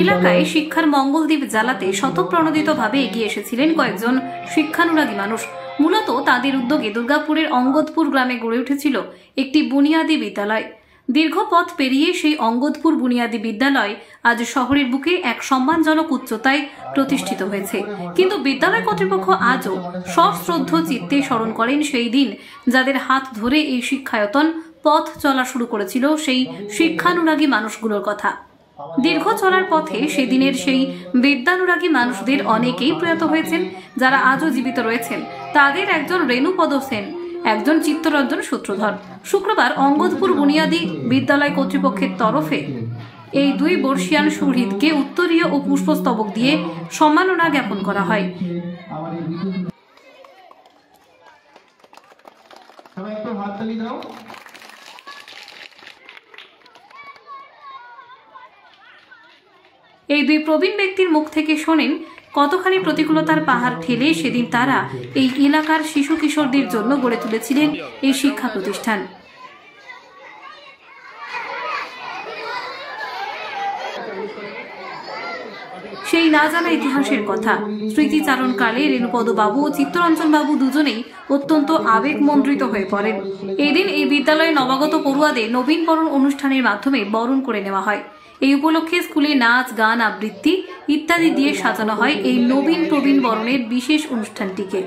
এলাকায় শিক্ষার মঙ্গলদ্বীপ জ্বালাতে স্বতঃপ্রণোদিতভাবে এগিয়ে এসেছিলেন কয়েকজন শিক্ষানুরাগী মানুষ। মূলত তাদের উদ্যোগে দুর্গাপুরের অঙ্গদপুর গ্রামে গড়ে উঠেছিল একটি বুনিয়াদী বিদ্যালয়। দীর্ঘ পথ পেরিয়ে সেই অঙ্গদপুর বুনিয়াদী বিদ্যালয় আজ শহরের বুকে এক সম্মানজনক উচ্চতায় প্রতিষ্ঠিত হয়েছে। কিন্তু বিদ্যালয় কর্তৃপক্ষ আজও সশ্রদ্ধ চিত্তে স্মরণ করেন সেই দিন যাদের হাত ধরে এই শিক্ষায়তন পথ চলা শুরু করেছিল সেই শিক্ষানুরাগী মানুষগুলোর কথা। দীর্ঘ চলার পথে সেদিনের সেই বিদ্যানুরাগী মানুষদের অনেকেই প্রয়াত হয়েছেন। যারা আজও জীবিত রয়েছেন তাদের একজন রেণুপদ সেন, একজন চিত্তরঞ্জন সূত্রধর। শুক্রবার অঙ্গদপুর বুনিয়াদী বিদ্যালয় কর্তৃপক্ষের তরফে এই দুই বর্ষিয়ান শহীদকে উত্তরীয় ও পুষ্পস্তবক দিয়ে সম্মাননা জ্ঞাপন করা হয়। এই দুই প্রবীণ ব্যক্তির মুখ থেকে শোনেন কতখানি প্রতিকূলতার পাহাড় ঠেলে সেদিন তারা এই এলাকার শিশু কিশোরদের জন্য গড়ে তুলেছিলেন এই শিক্ষা প্রতিষ্ঠান। সেই না জানা ইতিহাসের কথা স্মৃতিচারণকালে রেণুপদ বাবু ও চিত্তরঞ্জন বাবু দুজনেই অত্যন্ত আবেগমন্দ্রিত হয়ে পড়েন। এদিন এই বিদ্যালয়ে নবাগত পড়ুয়াদের নবীনবরণ অনুষ্ঠানের মাধ্যমে বরণ করে নেওয়া হয়। এই উপলক্ষে স্কুলে নাচ, গান, আবৃত্তি ইত্যাদি দিয়ে সাজানো হয় এই নবীন প্রবীণ বরণের বিশেষ অনুষ্ঠানটিকে।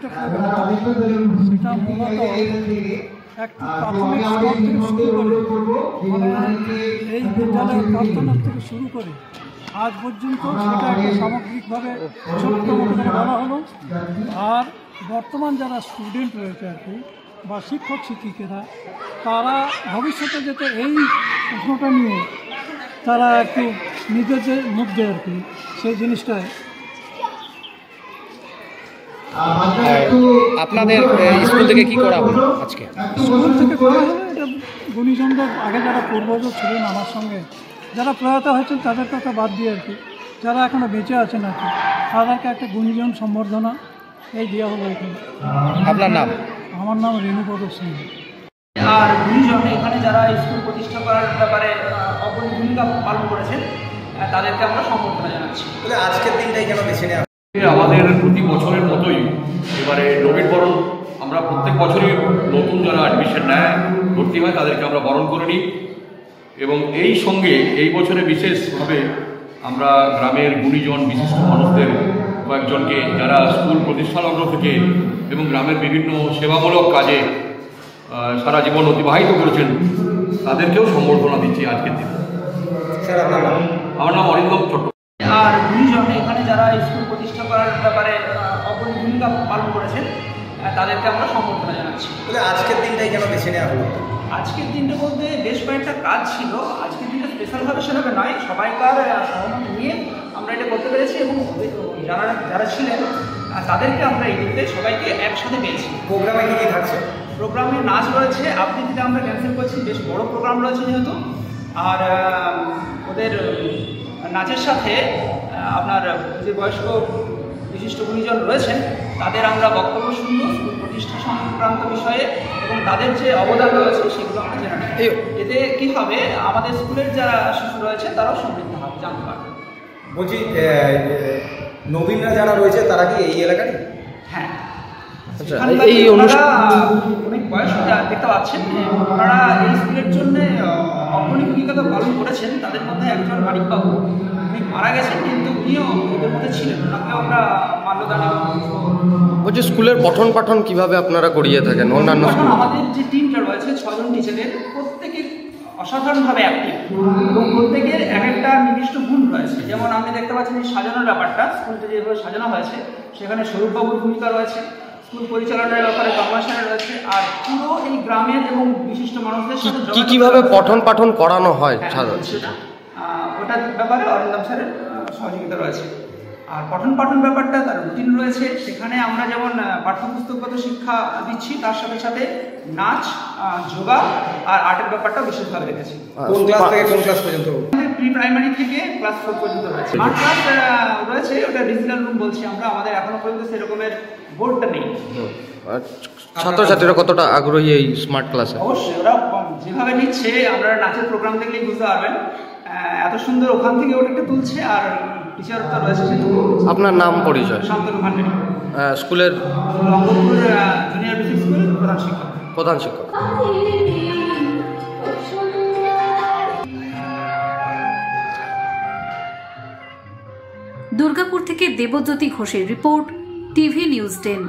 যেটা সেটা মূলত একটি প্রাথমিক স্তর থেকে শুরু করে এই বিদ্যালয়ের প্রার্থনা থেকে শুরু করে আজ পর্যন্ত সেটা একটা সামগ্রিকভাবে ছোট্ট মতো করে বলা হলো। আর বর্তমান যারা স্টুডেন্ট রয়েছে আর কি বা শিক্ষক শিক্ষিকারা তারা ভবিষ্যতে যাতে এই প্রশ্নটা নিয়ে তারা একটু নিজেদের মধ্যে আর কি সেই জিনিসটায় আপনাদের স্কুল থেকে কি করা হলো আজকে? স্কুল থেকে করা হলো এটা গুণীজনদের আগে যারা পূর্বজ ছিলেন আমার সঙ্গে যারা প্রয়াত হয়েছেন তাদের কথা বাদ দিয়ে আর কি যারা এখনও বেঁচে আছেন আর কি তাদেরকে একটা গুণীজন সম্বর্ধনা এই দেওয়া হলো এখানে। আপনার নাম? আমার নাম রেণুপদ সিং। আর গুণীজন এখানে যারা স্কুল প্রতিষ্ঠা করার ব্যাপারে অগ্রণী ভূমিকা পালন করেছেন তাদেরকে আমরা সম্বর্ধনা জানাচ্ছি। আজকের দিনটাই কেন বেছে নেওয়া? আমাদের প্রতি বছরের মতোই এবারে নবীনবরণ আমরা প্রত্যেক বছরই নতুন যারা অ্যাডমিশন নেয় ভর্তি হয় তাদেরকে আমরা বরণ করে নিই এবং এই সঙ্গে এই বছরে বিশেষভাবে আমরা গ্রামের গুণীজন বিশিষ্ট মানুষদের কয়েকজনকে যারা স্কুল প্রতিষ্ঠালগ্ন থেকে এবং গ্রামের বিভিন্ন সেবামূলক কাজে সারা জীবন অতিবাহিত করেছেন তাদেরকেও সম্বর্ধনা দিচ্ছি আজকের দিনে। স্যার আপনার নাম? আমার নাম অরিন্দম চট্টোপাধ্যায়। আর গুণীজন এখানে যারা স্কুল প্রতিষ্ঠা করার ব্যাপারে অগ্রণী ভূমিকা পালন করেছেন তাদেরকে আমরা সম্বর্ধনা জানাচ্ছি। আজকের দিনটাই কেন বেছে নেওয়া হলো? আজকের দিনটার মধ্যে বেশ কয়েকটা কাজ ছিল। আজকের দিনটা স্পেশালভাবে সেভাবে নয়, সবাইকার সহমত নিয়ে আমরা এটা করতে পেরেছি এবং যারা যারা ছিলেন তাদেরকে আমরা এই দিনতে সবাইকে একসাথে পেয়েছি। প্রোগ্রামে কী কী থাকছে? প্রোগ্রামে নাচ রয়েছে, আবৃত্তিটা আমরা ক্যান্সেল করছি, বেশ বড় প্রোগ্রাম রয়েছে যেহেতু। আর ওদের নাচের সাথে আপনার যে বয়স্ক বিশিষ্ট গুণীজন রয়েছেন তাদের আমরা বক্তব্য শুনব স্কুল প্রতিষ্ঠা সংক্রান্ত বিষয়ে এবং তাদের যে অবদান রয়েছে সেগুলো আমরা জেনে নেব। এতে কী হবে, আমাদের স্কুলের যারা শিশু রয়েছে তারাও সমৃদ্ধ হবে, জানতে পারবে। বলছি নবীনরা যারা রয়েছে তারা কি এই এলাকারই? হ্যাঁ, এই অনেক বয়স দেখতে পাচ্ছেন, ওনারা এই স্কুলের জন্য অগ্রণী ভূমিকা তো পালন করেছেন। তাদের মধ্যে একজন মানিকবাবু, উনি মারা গেছেন কিন্তু উনিও ওদের মধ্যে ছিলেন, ওনাকেও আমরা মাল্যদান। বলছি স্কুলের পঠন পাঠন কীভাবে আপনারা করিয়ে থাকেন? অন্যান্য আমাদের যে টিমটা রয়েছে 6 জন টিচারের প্রত্যেকে অসাধারণভাবে অ্যাক্টিভ এবং প্রত্যেকের এক একটা নির্দিষ্ট গুণ রয়েছে। যেমন আপনি দেখতে পাচ্ছেন এই সাজানোর ব্যাপারটা, স্কুলটা যেভাবে সাজানো হয়েছে সেখানে স্বরূপবাবুর ভূমিকা রয়েছে, স্কুল পরিচালনার ব্যাপারে কর্মশালা রয়েছে। আর পুরো এই গ্রামের এবং বিশিষ্ট মানুষদের সাথে কিভাবে পঠন পাঠন করানো হয় ওটার ব্যাপারে অরিন্দম স্যারের সহযোগিতা রয়েছে। আর পঠন পাঠন ব্যাপারটা তার রুটিন রয়েছে, সেখানে আমরা যেমন পাঠ্যপুস্তকগত শিক্ষা দিচ্ছি, তার সাথে সাথে নাচ, যোগা আর আর্টের ব্যাপারটা বিশেষভাবে রেখেছি। কোন ক্লাস থেকে কোন ক্লাস পর্যন্ত? প্রি প্রাইমারি থেকে ক্লাস 4 পর্যন্ত রয়েছে। স্মার্ট ক্লাস রয়েছে, ওটা ডিজিটাল রুম বলছি আমরা, আমাদের এখনো পর্যন্ত সেরকমের বোর্ডটা নেই। ছাত্রছাত্রীরা কতটা আগ্রহী এই স্মার্ট ক্লাসে? অবশ্যই, ওরা যেভাবে নিচ্ছে, আমরা নাচের প্রোগ্রাম দেখলেই বুঝতে পারবেন এত সুন্দর ওখান থেকে ওটা তুলছে। আর টিচার তো রয়েছে। আপনার নাম পরিচয়? শান্তনু ভান্ডারী, স্কুলের অঙ্গদপুর জুনিয়র বেসিক স্কুল প্রধান শিক্ষক। দুর্গাপুর থেকে দেবজ্যোতি ঘোষের রিপোর্ট, টিভি নিউজ 10।